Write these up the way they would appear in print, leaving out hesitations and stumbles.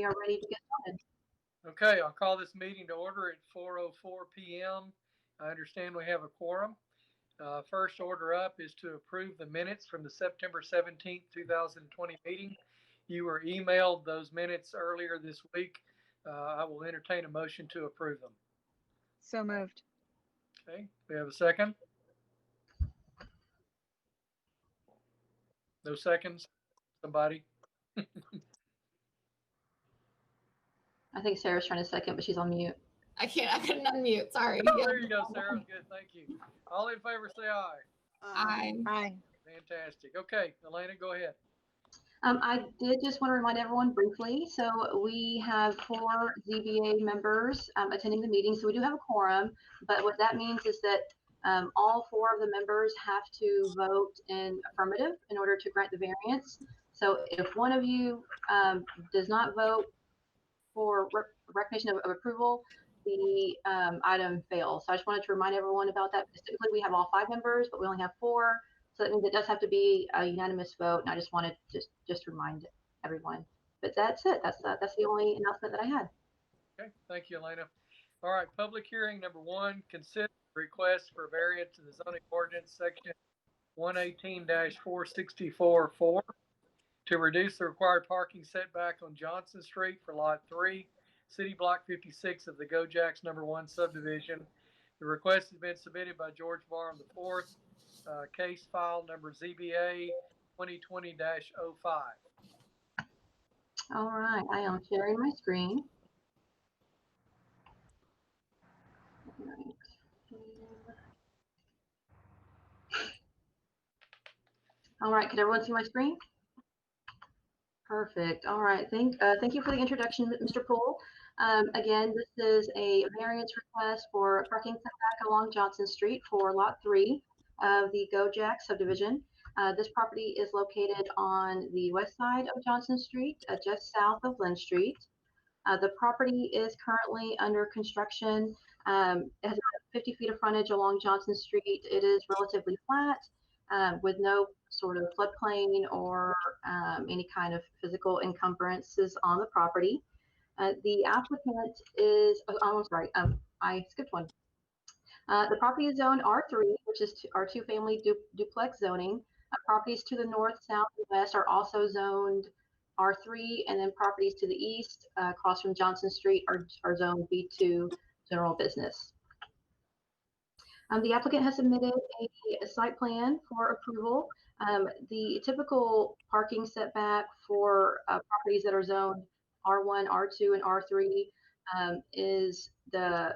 are ready to get started. Okay, I'll call this meeting to order at 4:04 p.m. I understand we have a quorum. First order up is to approve the minutes from the September 17th, 2020 meeting. You were emailed those minutes earlier this week. I will entertain a motion to approve them. So moved. Okay, we have a second? No seconds? Somebody? I think Sarah's trying to second, but she's on mute. I couldn't unmute. Sorry. Oh, there you go, Sarah. Good, thank you. All in favor, say aye. Aye. Aye. Fantastic. Okay, Elena, go ahead. I did just want to remind everyone briefly. So we have 4 ZBA members attending the meeting. So we do have a quorum, but what that means is that all 4 of the members have to vote in affirmative in order to grant the variance. So if one of you does not vote for recognition of approval, the item fails. So I just wanted to remind everyone about that. Typically we have all 5 members, but we only have 4. So that means it does have to be a unanimous vote. And I just wanted to just remind everyone. But that's it. That's the only announcement that I had. Okay, thank you, Elena. All right, public hearing number 1, consider request for variance to the zoning ordinance section 118-464-4 to reduce the required parking setback on Johnson Street for Lot 3, City Block 56 of the Gojacks Number 1 subdivision. The request has been submitted by George Barham IV, case file number ZBA 2020-05. All right, I am sharing my screen. All right. All right, can everyone see my screen? Perfect. All right. Thank you for the introduction, Mr. Poole. Again, this is a variance request for parking setback along Johnson Street for Lot 3 of the Gojack subdivision. This property is located on the west side of Johnson Street, just south of Lynn Street. The property is currently under construction. It has about 50 feet of frontage along Johnson Street. It is relatively flat with no sort of floodplain or any kind of physical encumbrances on the property. The applicant is, oh, I'm sorry, I skipped one. The property is zoned R3, which is our 2-family duplex zoning. Properties to the north, south, and west are also zoned R3, and then properties to the east, across from Johnson Street, are zoned B2 general business. The applicant has submitted a site plan for approval. The typical parking setback for properties that are zoned R1, R2, and R3 is the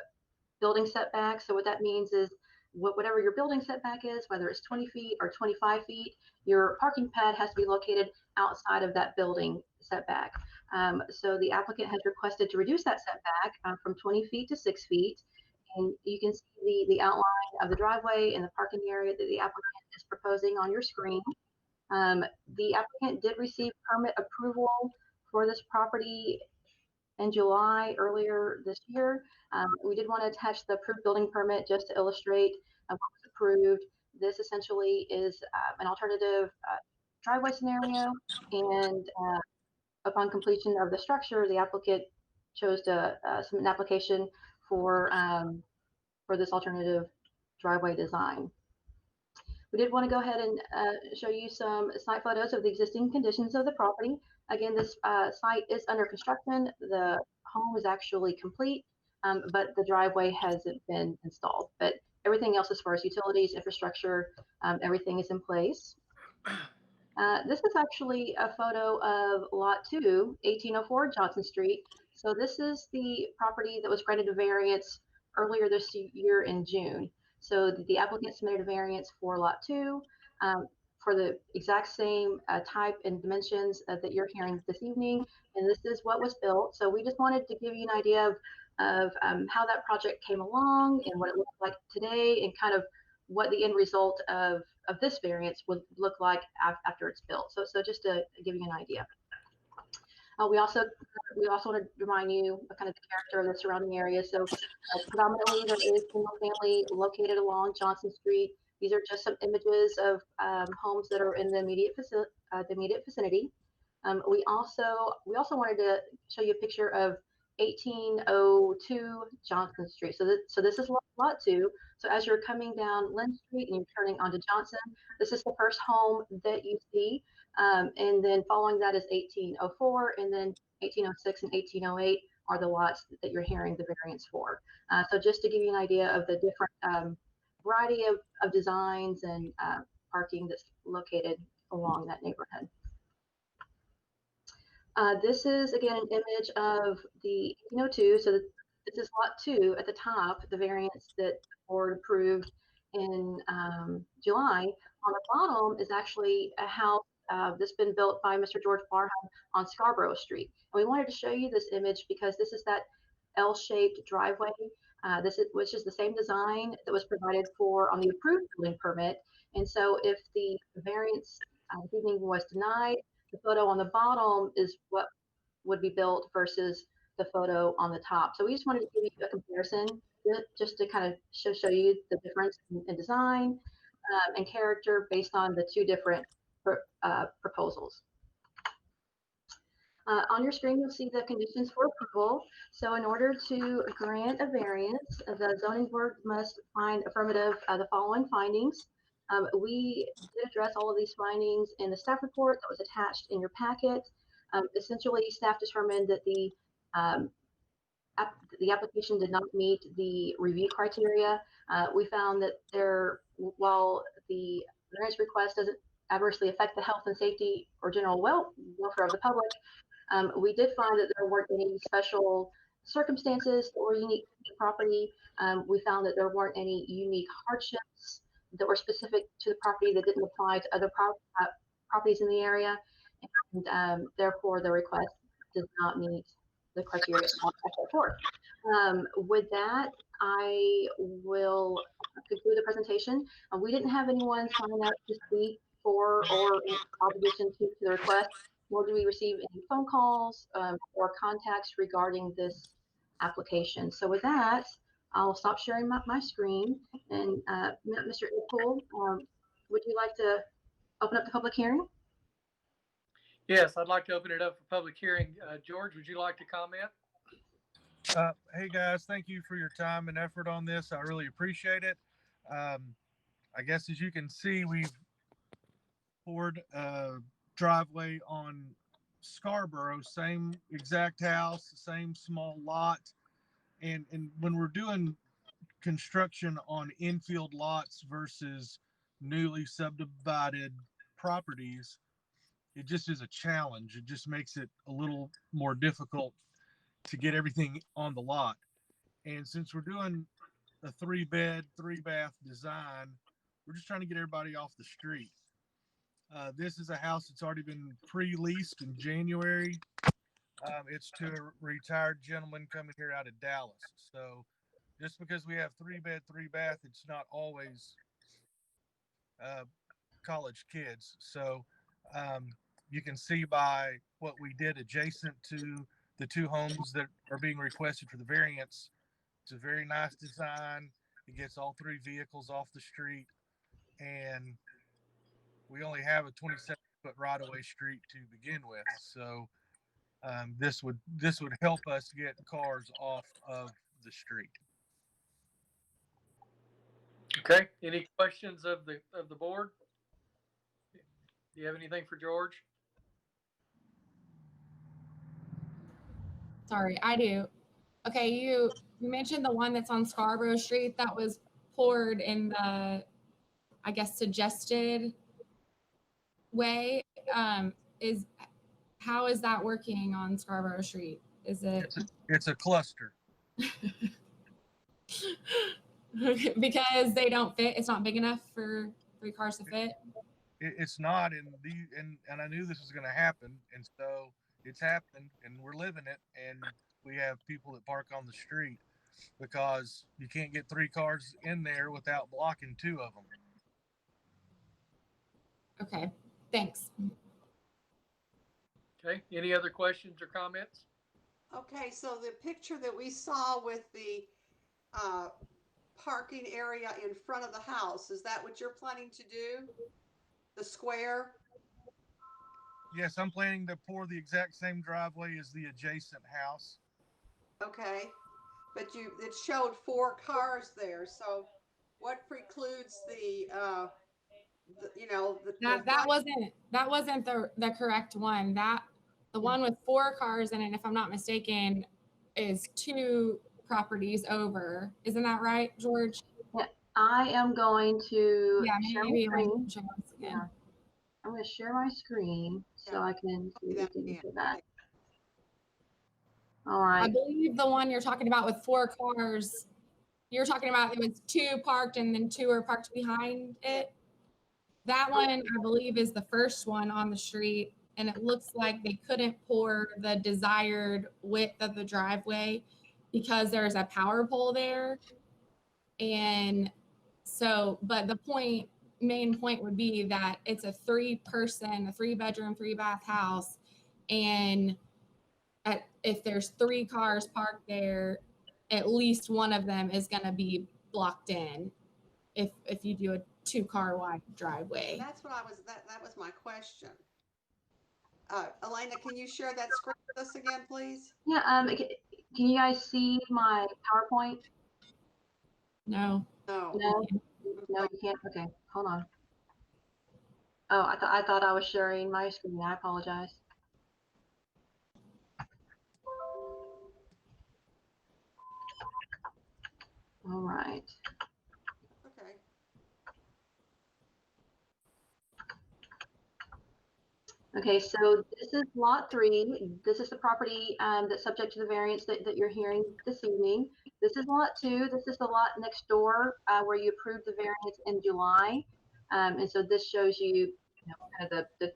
building setback. So what that means is whatever your building setback is, whether it's 20 feet or 25 feet, your parking pad has to be located outside of that building setback. So the applicant has requested to reduce that setback from 20 feet to 6 feet. And you can see the outline of the driveway and the parking area that the applicant is proposing on your screen. The applicant did receive permit approval for this property in July earlier this year. We did want to attach the approved building permit just to illustrate what was approved. This essentially is an alternative driveway scenario, and upon completion of the structure, the applicant chose to submit an application for this alternative driveway design. We did want to go ahead and show you some site photos of the existing conditions of the property. Again, this site is under construction. The home is actually complete, but the driveway hasn't been installed. But everything else as far as utilities, infrastructure, everything is in place. This is actually a photo of Lot 2, 1804 Johnson Street. So this is the property that was granted a variance earlier this year in June. So the applicant submitted a variance for Lot 2 for the exact same type and dimensions that you're hearing this evening, and this is what was built. So we just wanted to give you an idea of how that project came along and what it looks like today, and kind of what the end result of this variance would look like after it's built. So just to give you an idea. We also want to remind you of kind of the character of the surrounding area. So predominantly there is single family located along Johnson Street. These are just some images of homes that are in the immediate vicinity. We also wanted to show you a picture of 1802 Johnson Street. So this is lot 2. So as you're coming down Lynn Street and you're turning onto Johnson, this is the first home that you see. And then following that is 1804, and then 1806 and 1808 are the lots that you're hearing the variance for. So just to give you an idea of the different variety of designs and parking that's located along that neighborhood. This is, again, an image of the 1802. So this is lot 2 at the top, the variance that the board approved in July. On the bottom is actually a house that's been built by Mr. George Barham on Scarborough Street. And we wanted to show you this image because this is that L-shaped driveway. Which is the same design that was provided for on the approved building permit. And so if the variance this evening was denied, the photo on the bottom is what would be built versus the photo on the top. So we just wanted to give you a comparison just to kind of show you the difference in design and character based on the two different proposals. On your screen, you'll see the conditions for approval. So in order to grant a variance, the zoning board must find affirmative the following findings. We did address all of these findings in the staff report that was attached in your packet. Essentially, staff determined that the application did not meet the review criteria. We found that while the variance request doesn't adversely affect the health and safety or general welfare of the public, we did find that there weren't any special circumstances or unique to the property. We found that there weren't any unique hardships that were specific to the property that didn't apply to other properties in the area. And therefore, the request does not meet the criteria set forth. With that, I will conclude the presentation. We didn't have anyone sign up to speak for or in opposition to the request, nor do we receive any phone calls or contacts regarding this application. So with that, I'll stop sharing my screen. And Mr. Ippold, would you like to open up the public hearing? Yes, I'd like to open it up for public hearing. George, would you like to comment? Hey guys, thank you for your time and effort on this. I really appreciate it. I guess as you can see, we've poured a driveway on Scarborough, same exact house, same small lot. And when we're doing construction on infield lots versus newly subdivided properties, it just is a challenge. It just makes it a little more difficult to get everything on the lot. And since we're doing a 3-bed, 3-bath design, we're just trying to get everybody off the street. This is a house that's already been pre-leased in January. It's to a retired gentleman coming here out of Dallas. So just because we have 3-bed, 3-bath, it's not always college kids. So you can see by what we did adjacent to the 2 homes that are being requested for the variance. It's a very nice design. It gets all 3 vehicles off the street, and we only have a 27-foot right-of-way street to begin with. So this would help us get cars off of the street. Okay. Any questions of the board? Do you have anything for George? Sorry, I do. Okay, you mentioned the one that's on Scarborough Street that was poured in the, I guess, suggested way. How is that working on Scarborough Street? Is it? It's a cluster. Because they don't fit. It's not big enough for 3 cars to fit. It's not, and I knew this was going to happen, and so it's happened, and we're living it. And we have people that park on the street because you can't get 3 cars in there without blocking 2 of them. Okay, thanks. Okay. Any other questions or comments? Okay, so the picture that we saw with the parking area in front of the house, is that what you're planning to do? The square? Yes, I'm planning to pour the exact same driveway as the adjacent house. Okay, but it showed 4 cars there, so what precludes That wasn't the correct one. The one with 4 cars in it, if I'm not mistaken, is 2 properties over. Isn't that right, George? I am going to Yeah, share my maybe like screen. show us again. Yeah. I'm going to share my screen so Yeah. I can see that the again. for that. All I right. believe the one you're talking about with 4 cars, you're talking about it was 2 parked and then 2 are parked behind it. That one, I believe, is the first one on the street, and it looks like they couldn't pour the desired width of the driveway because there's a power pole there. And so, but the main point would be that it's a 3-bedroom, 3-bath house. And if there's 3 cars parked there, at least one of them is going to be blocked in if you do a 2-car wide driveway. That's what that was my question. Elena, can you share that screen with us again, please? Yeah. Can you guys see my PowerPoint? No. No. No. No, you can't. Okay, hold on. Oh, I thought I was sharing my screen. I apologize. All right. Okay. Okay, so this is lot 3. This is the property that's subject to the variance that you're hearing this evening. This is lot 2. This is the lot next door where you approved the variance in July. And so this shows you, kind of the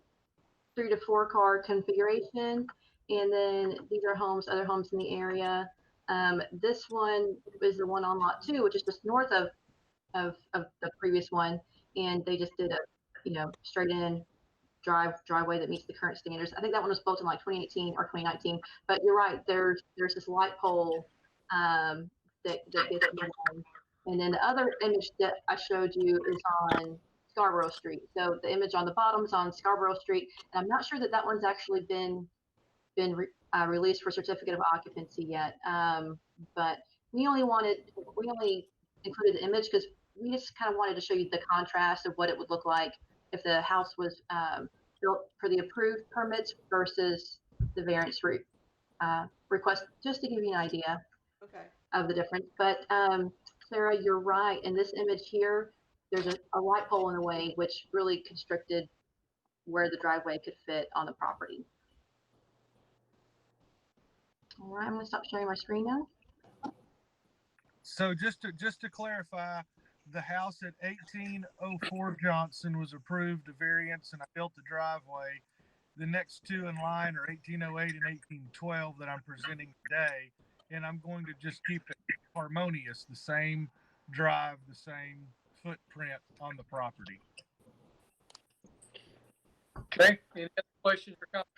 3 to 4 car configuration. And then these are other homes in the area. This one is the one on lot 2, which is just north of the previous one. And they just did a, straight in driveway that meets the current standards. I think that one was built in like 2018 or 2019. But you're right. There's this light pole that gets in the way. And then the other image that I showed you is on Scarborough Street. So the image on the bottom is on Scarborough Street, and I'm not sure that one's actually been released for certificate of occupancy yet. But we only included the image because we just kind of wanted to show you the contrast of what it would look like if the house was built for the approved permits versus the variance request, just to give you an idea Okay. of the difference. But Sarah, you're right. In this image here, there's a light pole in the way, which really constricted where the driveway could fit on the property. All right, I'm going to stop sharing my screen now. So just to clarify, the house at 1804 Johnson was approved a variance, and I built the driveway. The next 2 in line are 1808 and 1812 that I'm presenting today, and I'm going to just keep it harmonious, the same drive, the same footprint on the property. Okay, any other questions or comments?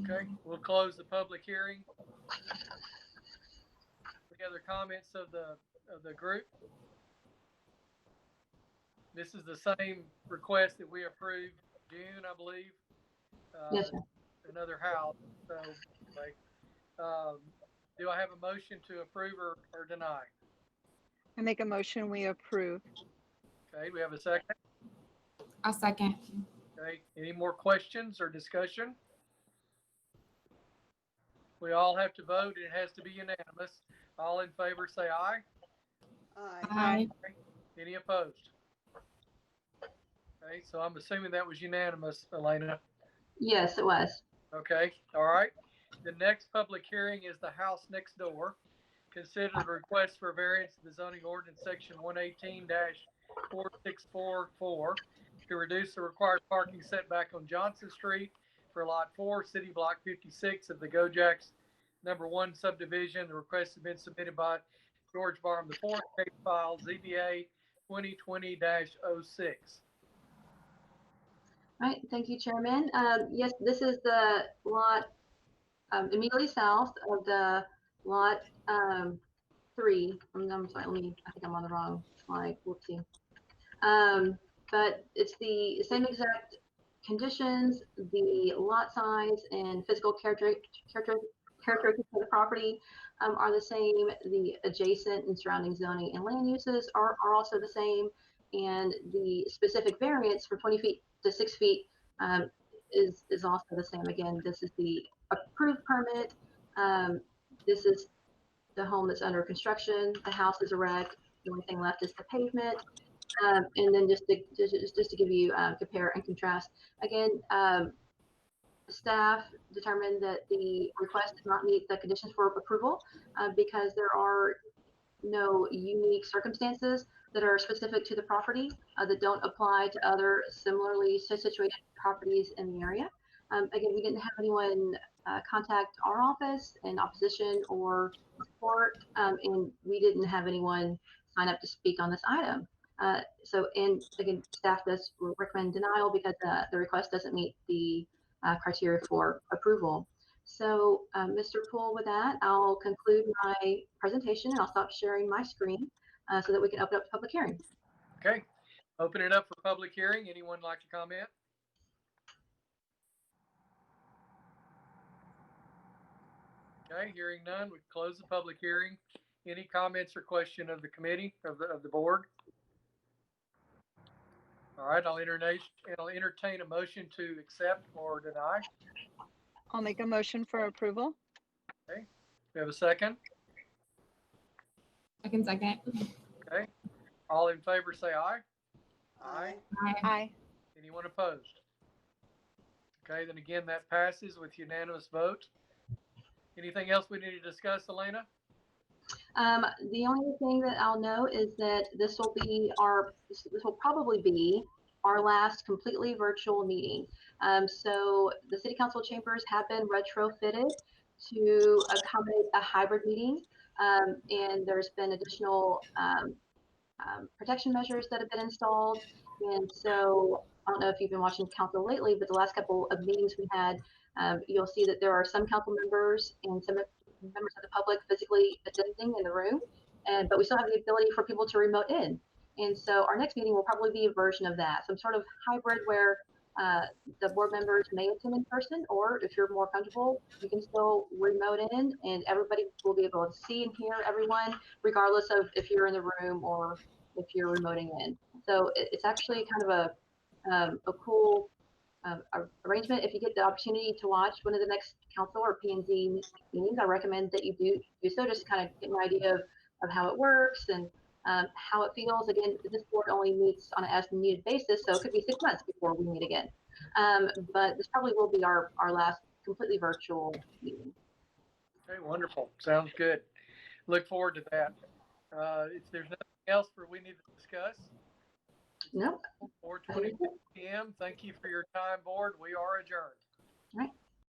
Okay, we'll close the public hearing. Any other comments of the group? This is the same request that we approved June, I believe. Yes, sir. Another house. So, okay. Do I have a motion to approve or deny? I make a motion, we approve. Okay, we have a second. I'll second. Okay, any more questions or discussion? We all have to vote. It has to be unanimous. All in favor say aye. Aye. Any opposed? Okay, so I'm assuming that was unanimous, Elena. Yes, it was. Okay, all right. The next public hearing is the house next door. Consider the request for variance to the zoning ordinance section 118-4644 to reduce the required parking setback on Johnson Street for Lot 4, City Block 56 of the Gojacks number 1 subdivision. The request has been submitted by George Barham IV, case file ZBA 2020-06. All right, thank you, Chairman. Yes, this is the lot immediately south of the lot 3. I'm sorry, I think I'm on the wrong slide. Whoopsie. but it's the same exact conditions, the lot size and physical characteristics of the property are the same. The adjacent and surrounding zoning and land uses are also the same. And the specific variance from 20 feet to 6 feet is also the same. Again, this is the approved permit. This is the home that's under construction. The house is erect. The only thing left is the pavement. And then just to give you compare and contrast, again, staff determined that the request does not meet the conditions for approval because there are no unique circumstances that are specific to the property that don't apply to other similarly situated properties in the area. Again, we didn't have anyone contact our office in opposition or support, and we didn't have anyone sign up to speak on this item. And again, staff does recommend denial because the request doesn't meet the criteria for approval. So, Mr. Poole, with that, I'll conclude my presentation and I'll stop sharing my screen so that we can open up the public hearing. Okay, open it up for public hearing. Anyone like to comment? Okay, hearing none, we close the public hearing. Any comments or question of the committee, of the board? All right, I'll entertain a motion to accept or deny. I'll make a motion for approval. We have a second? Second. Okay, all in favor say aye. Aye. Aye. Anyone opposed? Okay, then again, that passes with unanimous vote. Anything else we need to discuss, Elena? The only thing that I'll note is that this will probably be our last completely virtual meeting. So the city council chambers have been retrofitted to accommodate a hybrid meeting. And there's been additional protection measures that have been installed. And so I don't know if you've been watching council lately, but the last couple of meetings we had, you'll see that there are some council members and some members of the public physically attending in the room, but we still have the ability for people to remote in. And so our next meeting will probably be a version of that, some sort of hybrid where the board members may attend in person, or if you're more comfortable, you can still remote in and everybody will be able to see and hear everyone, regardless of if you're in the room or if you're remoting in. So it's actually kind of a cool arrangement. If you get the opportunity to watch one of the next council or P&Z meetings, I recommend that you do so, just to kind of get an idea of how it works and how it feels. Again, this board only meets on an as-needed basis, so it could be 6 months before we meet again. But this probably will be our last completely virtual meeting. Okay, wonderful. Sounds good. Look forward to that. If there's nothing else we need to discuss. Nope. 4:22 p.m. Thank you for your time, board. We are adjourned.